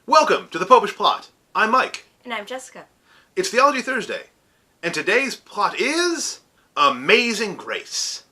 Welcome to the Popish Plot. I'm Mike. And I'm Jessica. It's Theology Thursday, and today's plot is Amazing Grace.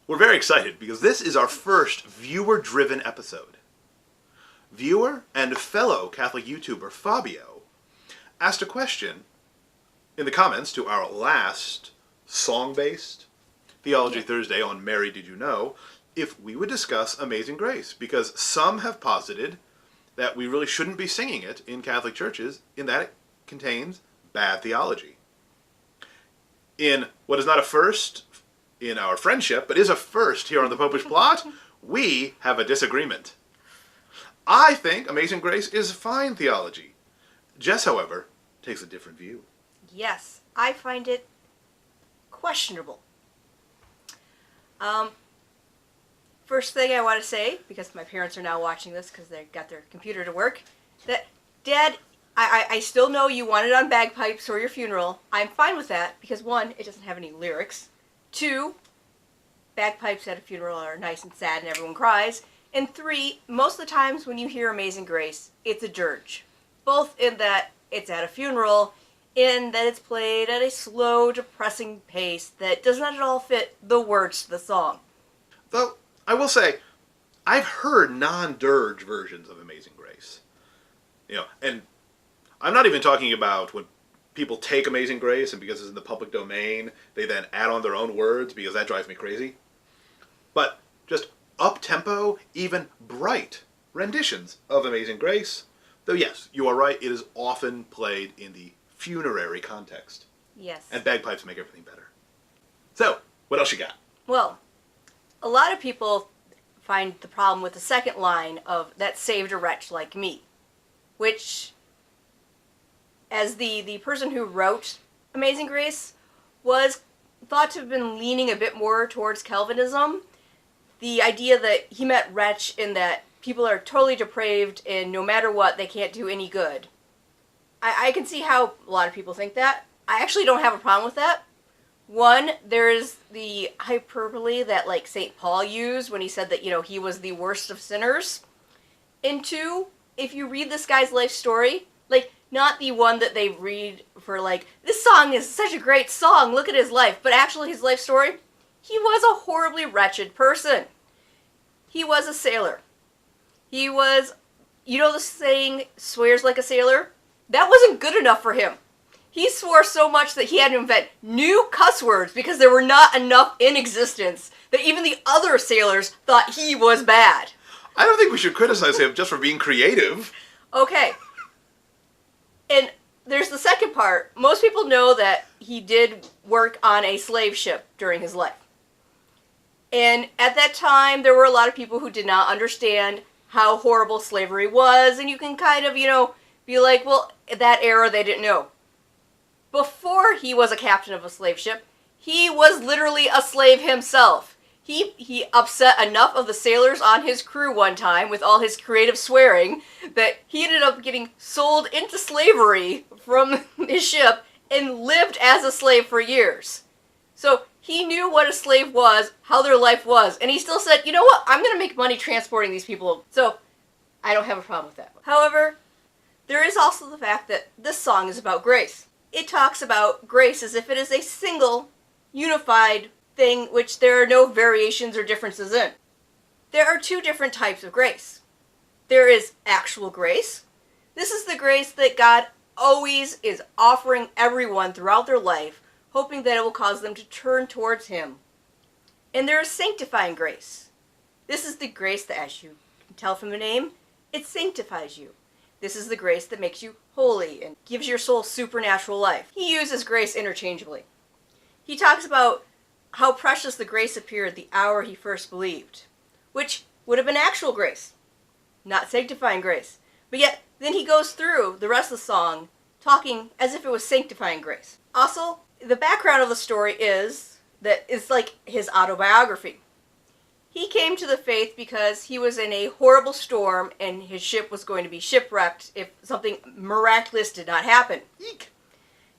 We're very excited because this is our first viewer-driven episode. Viewer and fellow Catholic YouTuber Fabio asked a question in the comments to our last song-based Theology Thursday on Mary Did You Know if we would discuss Amazing Grace, because some have posited that we really shouldn't be singing it in Catholic churches in that it contains bad theology. In what is not a first in our friendship, but is a first here on the Popish Plot, we have a disagreement. I think Amazing Grace is fine theology. Jess, however, takes a different view. Yes, I find it questionable. First thing I want to say, because my parents are now watching this because they got their computer to work, that, Dad, I still know you wanted on bagpipes for your funeral. I'm fine with that because, one, it doesn't have any lyrics. Two, bagpipes at a funeral are nice and sad and everyone cries. And three, most of the times when you hear Amazing Grace, it's a dirge. Both in that it's at a funeral, in that it's played at a slow, depressing pace that does not at all fit the words to the song. Though, I will say, I've heard non-dirge versions of Amazing Grace. And I'm not even talking about when people take Amazing Grace and because it's in the public domain, they then add on their own words, because that drives me crazy. But just up-tempo, even bright renditions of Amazing Grace. Though yes, you are right, it is often played in the funerary context. Yes. And bagpipes make everything better. So, what else you got? Well, a lot of people find the problem with the second line of "that saved a wretch like me," which, as the person who wrote Amazing Grace was thought to have been leaning a bit more towards Calvinism. The idea that he meant wretch in that people are totally depraved and no matter what, they can't do any good. I can see how a lot of people think that. I actually don't have a problem with that. One, there is the hyperbole that, like, St. Paul used when he said that, he was the worst of sinners. And two, if you read this guy's life story, not the one that they read for, this song is such a great song, look at his life, but actually his life story, he was a horribly wretched person. He was a sailor. He was, the saying, swears like a sailor? That wasn't good enough for him. He swore so much that he had to invent new cuss words because there were not enough in existence that even the other sailors thought he was bad. I don't think we should criticize him just for being creative. Okay. And there's the second part. Most people know that he did work on a slave ship during his life. And at that time, there were a lot of people who did not understand how horrible slavery was, and you can kind of, be like, well, that era they didn't know. Before he was a captain of a slave ship, he was literally a slave himself. He upset enough of the sailors on his crew one time with all his creative swearing that he ended up getting sold into slavery from his ship and lived as a slave for years. So he knew what a slave was, how their life was, and he still said, you know what, I'm going to make money transporting these people. So I don't have a problem with that. However, there is also the fact that this song is about grace. It talks about grace as if it is a single, unified thing which there are no variations or differences in. There are two different types of grace. There is actual grace. This is the grace that God always is offering everyone throughout their life, hoping that it will cause them to turn towards Him. And there is sanctifying grace. This is the grace that, as you can tell from the name, it sanctifies you. This is the grace that makes you holy and gives your soul supernatural life. He uses grace interchangeably. He talks about how precious the grace appeared the hour he first believed, which would have been actual grace, not sanctifying grace. But yet, then he goes through the rest of the song talking as if it was sanctifying grace. Also, the background of the story is that it's like his autobiography. He came to the faith because he was in a horrible storm and his ship was going to be shipwrecked if something miraculous did not happen. Eek.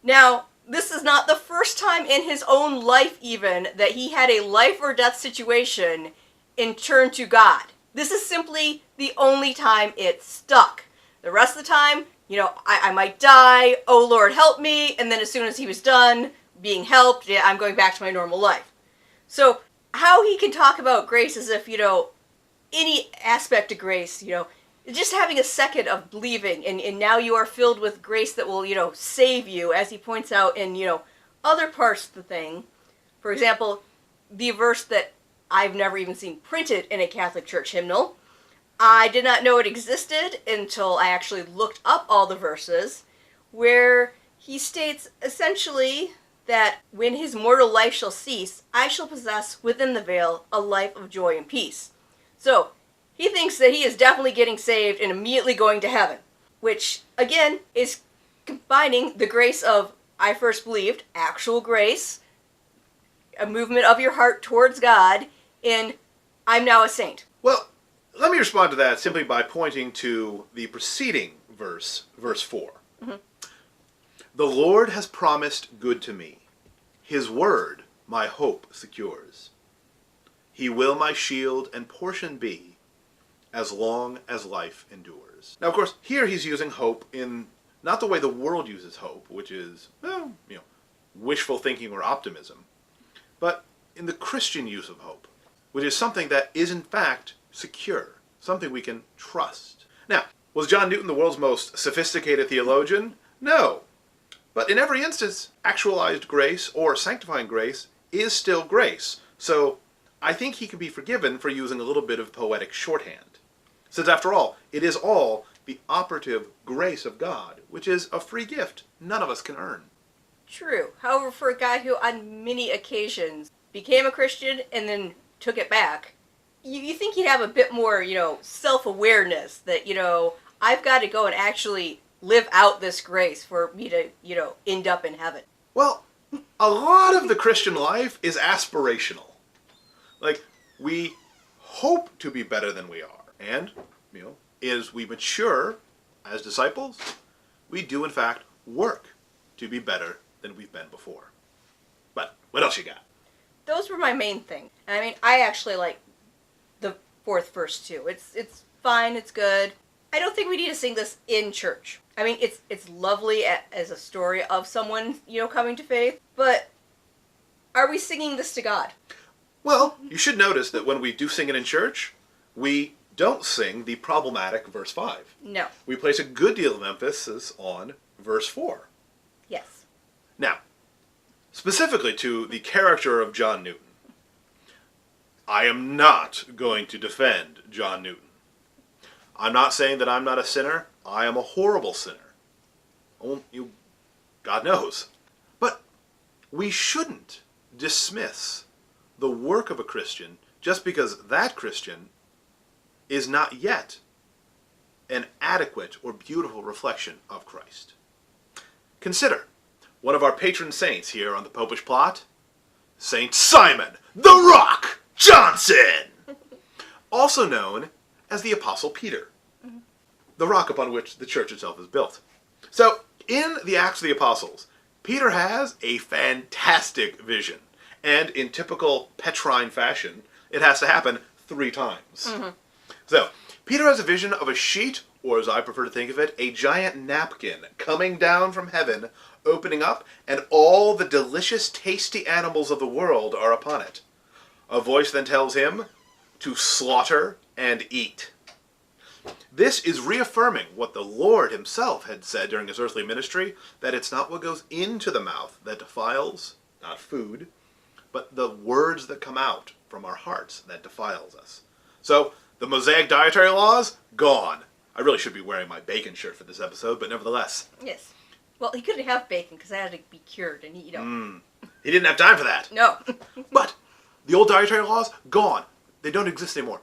Now, this is not the first time in his own life even that he had a life or death situation and turned to God. This is simply the only time it stuck. The rest of the time, I might die, oh Lord help me, and then as soon as he was done being helped, yeah, I'm going back to my normal life. So how he can talk about grace as if, any aspect of grace, just having a second of believing, and now you are filled with grace that will, save you, as he points out in, other parts of the thing. For example, the verse that I've never even seen printed in a Catholic Church hymnal. I did not know it existed until I actually looked up all the verses, where he states essentially that when his mortal life shall cease, I shall possess within the veil a life of joy and peace. So, he thinks that he is definitely getting saved and immediately going to heaven, which, again, is combining the grace of I first believed, actual grace, a movement of your heart towards God, and I'm now a saint. Well, let me respond to that simply by pointing to the preceding verse, verse 4. Mm-hmm. The Lord has promised good to me. His word my hope secures. He will my shield and portion be, as long as life endures. Now, of course, here he's using hope in not the way the world uses hope, which is, wishful thinking or optimism, but in the Christian use of hope, which is something that is in fact secure, something we can trust. Now, was John Newton the world's most sophisticated theologian? No. But in every instance, actualized grace or sanctifying grace is still grace. So I think he can be forgiven for using a little bit of poetic shorthand. Since after all, it is all the operative grace of God, which is a free gift none of us can earn. True. However, for a guy who on many occasions became a Christian and then took it back, you think he'd have a bit more, self-awareness that, I've got to go and actually live out this grace for me to, end up in heaven. Well, a lot of the Christian life is aspirational. Like, we hope to be better than we are. And, as we mature as disciples, we do in fact work to be better than we've been before. But what else you got? Those were my main thing. I mean, I actually like the fourth verse too. It's fine, it's good. I don't think we need to sing this in church. I mean, it's lovely as a story of someone, coming to faith, but are we singing this to God? Well, you should notice that when we do sing it in church, we don't sing the problematic verse 5. No. We place a good deal of emphasis on verse 4. Yes. Now, specifically to the character of John Newton, I am not going to defend John Newton. I'm not saying that I'm not a sinner. I am a horrible sinner. Oh, God knows. But we shouldn't dismiss the work of a Christian just because that Christian is not yet an adequate or beautiful reflection of Christ. Consider one of our patron saints here on the Popish plot, St. Simon the Rock Johnson, also known as the Apostle Peter, the rock upon which the church itself is built. So, in the Acts of the Apostles, Peter has a fantastic vision, and in typical Petrine fashion, it has to happen 3 times. Mm-hmm. So, Peter has a vision of a sheet, or as I prefer to think of it, a giant napkin coming down from heaven, opening up, and all the delicious, tasty animals of the world are upon it. A voice then tells him to slaughter and eat. This is reaffirming what the Lord himself had said during his earthly ministry, that it's not what goes into the mouth that defiles, not food, but the words that come out from our hearts that defiles us. So, the Mosaic dietary laws, gone. I really should be wearing my bacon shirt for this episode, but nevertheless. Yes. Well, he couldn't have bacon because that had to be cured, and he didn't have time for that. No. But the old dietary laws, gone. They don't exist anymore.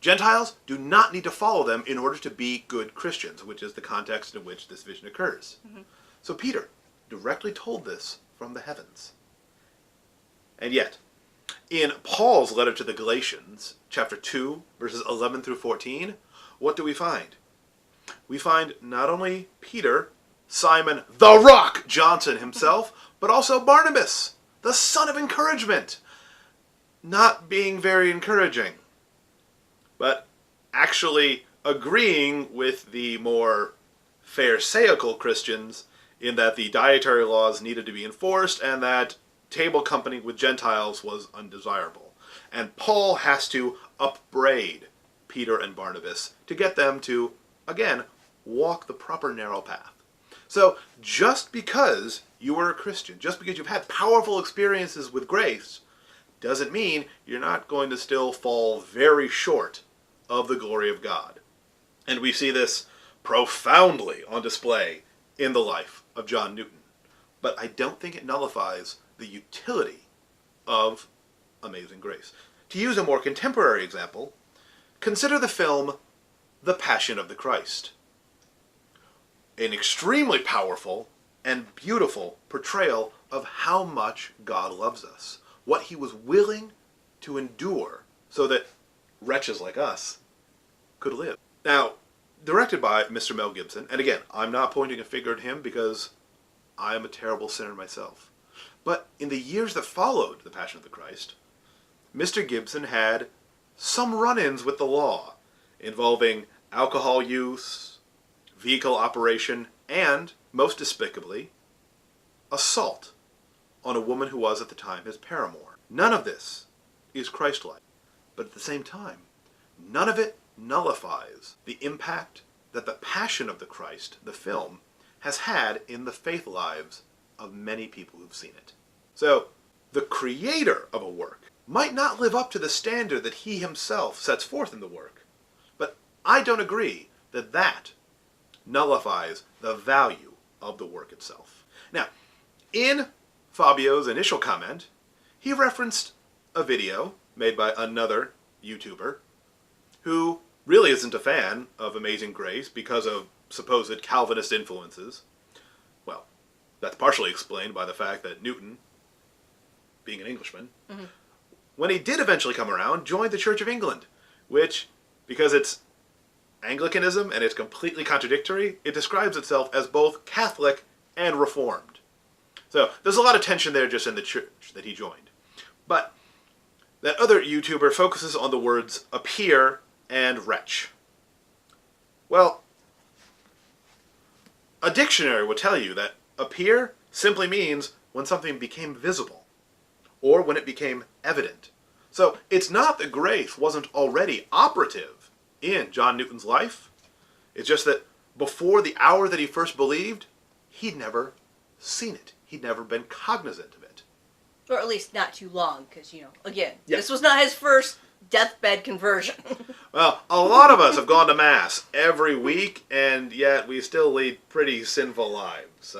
Gentiles do not need to follow them in order to be good Christians, which is the context in which this vision occurs. Mm-hmm. So Peter directly told this from the heavens. And yet, in Paul's letter to the Galatians, chapter 2, verses 11 through 14, what do we find? We find not only Peter, Simon the Rock Johnson himself, but also Barnabas, the son of encouragement, not being very encouraging, but actually agreeing with the more Pharisaical Christians in that the dietary laws needed to be enforced and that table company with Gentiles was undesirable. And Paul has to upbraid Peter and Barnabas to get them to, again, walk the proper narrow path. So just because you are a Christian, just because you've had powerful experiences with grace, doesn't mean you're not going to still fall very short of the glory of God. And we see this profoundly on display in the life of John Newton. But I don't think it nullifies the utility of Amazing Grace. To use a more contemporary example, consider the film The Passion of the Christ. An extremely powerful and beautiful portrayal of how much God loves us, what he was willing to endure so that wretches like us could live. Now, directed by Mr. Mel Gibson, and again, I'm not pointing a finger at him because I am a terrible sinner myself. But in the years that followed The Passion of the Christ, Mr. Gibson had some run-ins with the law involving alcohol use, vehicle operation, and, most despicably, assault on a woman who was at the time his paramour. None of this is Christ-like, but at the same time, none of it nullifies the impact that The Passion of the Christ, the film, has had in the faith lives of many people who've seen it. So, the creator of a work might not live up to the standard that he himself sets forth in the work, but I don't agree that that nullifies the value of the work itself. Now, in Fabio's initial comment, he referenced a video made by another YouTuber who really isn't a fan of Amazing Grace because of supposed Calvinist influences. Well, that's partially explained by the fact that Newton, being an Englishman, when he did eventually come around, joined the Church of England, which, because it's Anglicanism and it's completely contradictory, it describes itself as both Catholic and Reformed. So there's a lot of tension there just in the church that he joined. But that other YouTuber focuses on the words appear and wretch. Well, a dictionary will tell you that appear simply means when something became visible, or when it became evident. So it's not that grace wasn't already operative in John Newton's life. It's just that before the hour that he first believed, he'd never seen it. He'd never been cognizant of it. Or at least not too long, because, again, this was not his first deathbed conversion. Well, a lot of us have gone to Mass every week, and yet we still lead pretty sinful lives.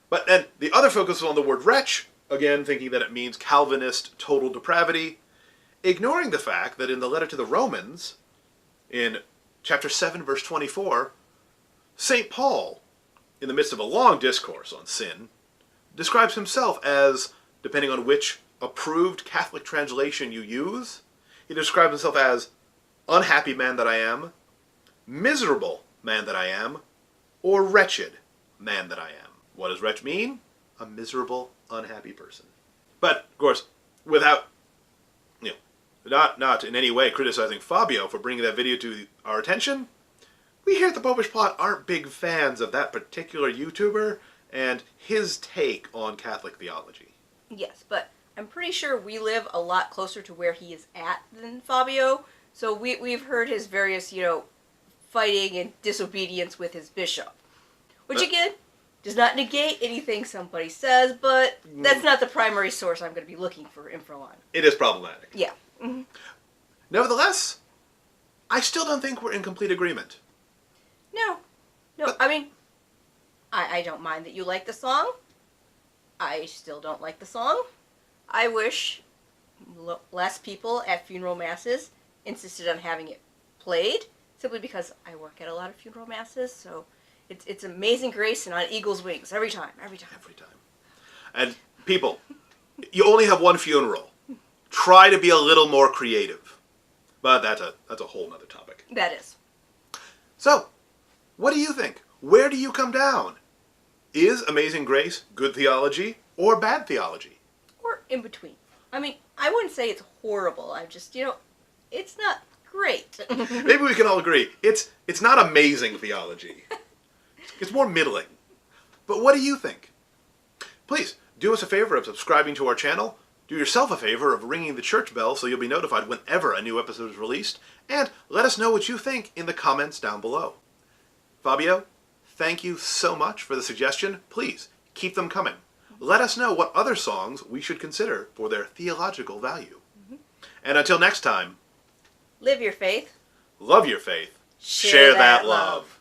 But then the other focus on the word wretch, again thinking that it means Calvinist total depravity, ignoring the fact that in the letter to the Romans, in chapter 7, verse 24, St. Paul, in the midst of a long discourse on sin, describes himself as, depending on which approved Catholic translation you use, he describes himself as unhappy man that I am, miserable man that I am, or wretched man that I am. What does wretch mean? A miserable, unhappy person. But, of course, without, not in any way criticizing Fabio for bringing that video to our attention, we here at the Popish Plot aren't big fans of that particular YouTuber and his take on Catholic theology. Yes, but I'm pretty sure we live a lot closer to where he is at than Fabio, so we've heard his various, fighting and disobedience with his bishop. Which, again, does not negate anything somebody says, but that's not the primary source I'm going to be looking for info on. It is problematic. Yeah. Mm-hmm. Nevertheless, I still don't think we're in complete agreement. No, but, I mean, I don't mind that you like the song. I still don't like the song. I wish less people at funeral masses insisted on having it played, simply because I work at a lot of funeral masses, so it's Amazing Grace and On Eagle's Wings every time. And people, you only have one funeral. Try to be a little more creative. But that's a whole nother topic. That is. So, what do you think? Where do you come down? Is Amazing Grace good theology or bad theology? Or in between. I mean, I wouldn't say it's horrible. I just, it's not great. Maybe we can all agree it's not amazing theology. It's more middling. But what do you think? Please do us a favor of subscribing to our channel. Do yourself a favor of ringing the church bell so you'll be notified whenever a new episode is released. And let us know what you think in the comments down below. Fabio, thank you so much for the suggestion. Please keep them coming. Let us know what other songs we should consider for their theological value. And until next time, Live your faith. love your faith. Share that love.